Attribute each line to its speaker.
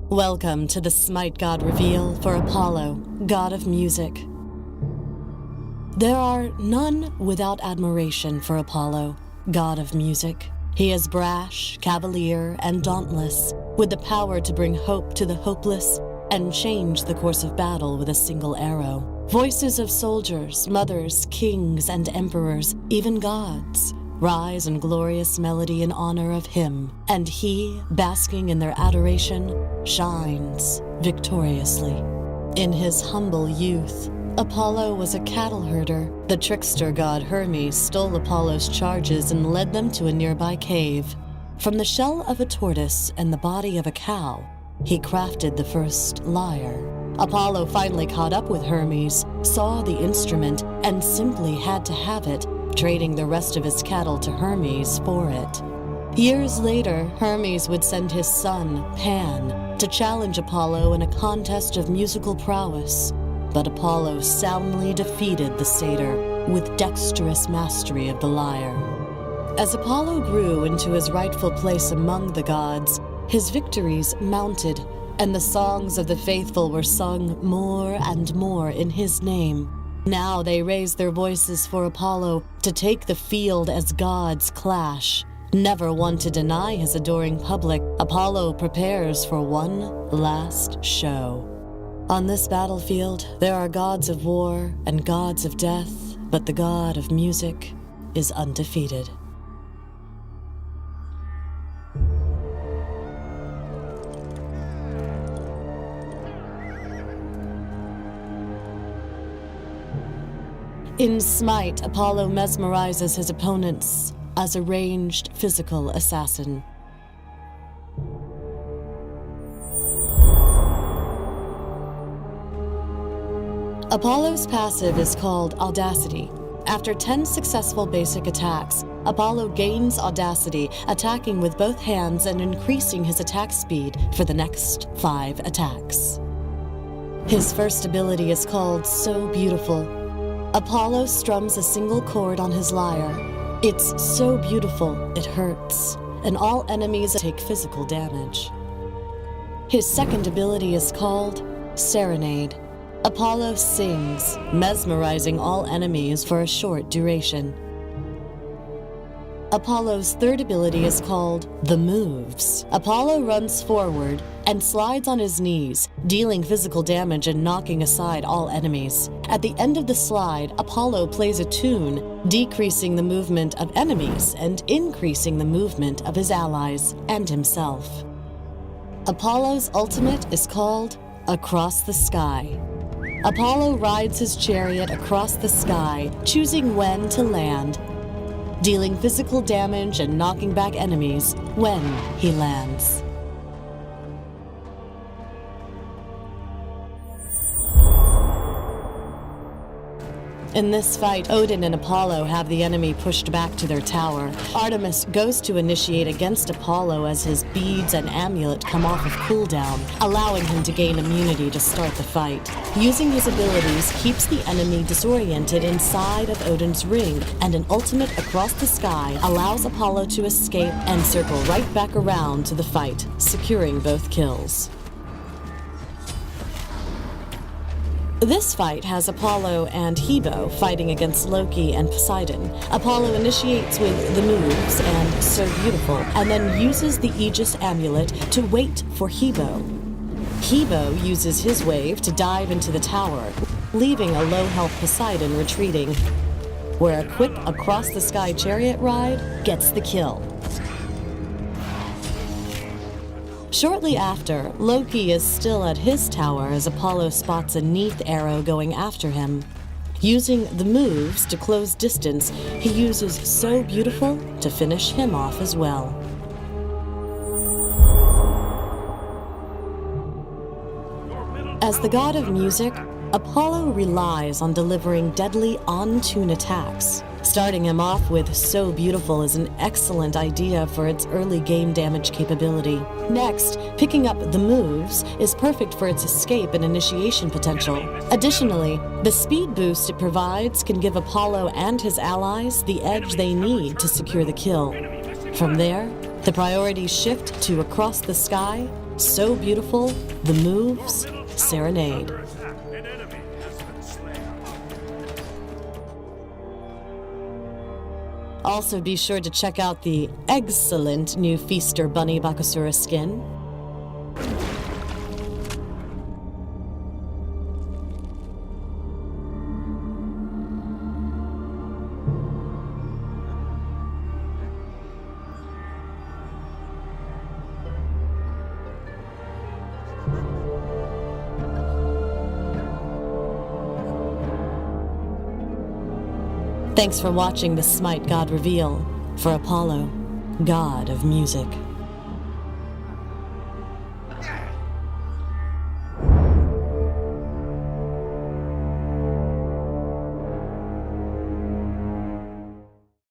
Speaker 1: Welcome to the SMITE God reveal for Apollo, god of music. There are none without admiration for Apollo, god of music. He is brash, cavalier, and dauntless, with the power to bring hope to the hopeless and change the course of battle with a single arrow. Voices of soldiers, mothers, kings, and emperors, even gods, rise in glorious melody in honor of him, and he, basking in their adoration, shines victoriously. In his humble youth, Apollo was a cattle herder. The trickster god Hermes stole Apollo's charges and led them to a nearby cave. From the shell of a tortoise and the body of a cow, he crafted the first lyre. Apollo finally caught up with Hermes, saw the instrument, and simply had to have it, trading the rest of his cattle to Hermes for it. Years later, Hermes would send his son, Pan, to challenge Apollo in a contest of musical prowess, but Apollo soundly defeated the satyr with dexterous mastery of the lyre. As Apollo grew into his rightful place among the gods, his victories mounted, and the songs of the faithful were sung more and more in his name. Now they raise their voices for Apollo to take the field as gods clash. Never one to deny his adoring public, Apollo prepares for one last show. On this battlefield, there are gods of war and gods of death, but the god of music is undefeated. In SMITE, Apollo mesmerizes his opponents as a ranged physical assassin. Apollo's passive is called Audacity. After 10 successful basic attacks, Apollo gains Audacity, attacking with both hands and increasing his attack speed for the next 5 attacks. His first ability is called So Beautiful. Apollo strums a single chord on his lyre. It's so beautiful, it hurts, and all enemies take physical damage. His second ability is called Serenade. Apollo sings, mesmerizing all enemies for a short duration. Apollo's third ability is called The Moves. Apollo runs forward and slides on his knees, dealing physical damage and knocking aside all enemies. At the end of the slide, Apollo plays a tune, decreasing the movement of enemies and increasing the movement of his allies and himself. Apollo's ultimate is called Across the Sky. Apollo rides his chariot across the sky, choosing when to land, dealing physical damage and knocking back enemies when he lands. In this fight, Odin and Apollo have the enemy pushed back to their tower. Artemis goes to initiate against Apollo as his beads and amulet come off of cooldown, allowing him to gain immunity to start the fight. Using his abilities keeps the enemy disoriented inside of Odin's ring, and an ultimate Across the Sky allows Apollo to escape and circle right back around to the fight, securing both kills. This fight has Apollo and Hebo fighting against Loki and Poseidon. Apollo initiates with The Moves and So Beautiful, and then uses the Aegis amulet to wait for Hebo. Hebo uses his wave to dive into the tower, leaving a low-health Poseidon retreating, where a quick across-the-sky chariot ride gets the kill. Shortly after, Loki is still at his tower as Apollo spots a Neath arrow going after him. Using The Moves to close distance, he uses So Beautiful to finish him off as well. As the god of music, Apollo relies on delivering deadly on-tune attacks. Starting him off with So Beautiful is an excellent idea for its early game damage capability. Next, picking up The Moves is perfect for its escape and initiation potential. Additionally, the speed boost it provides can give Apollo and his allies the edge they need to secure the kill. From there, the priorities shift to Across the Sky So beautiful, the moves serenade. Also be sure to check out the excellent new Feaster Bunny Bakasura skin. Thanks for watching the SMITE God reveal for Apollo, God of Music.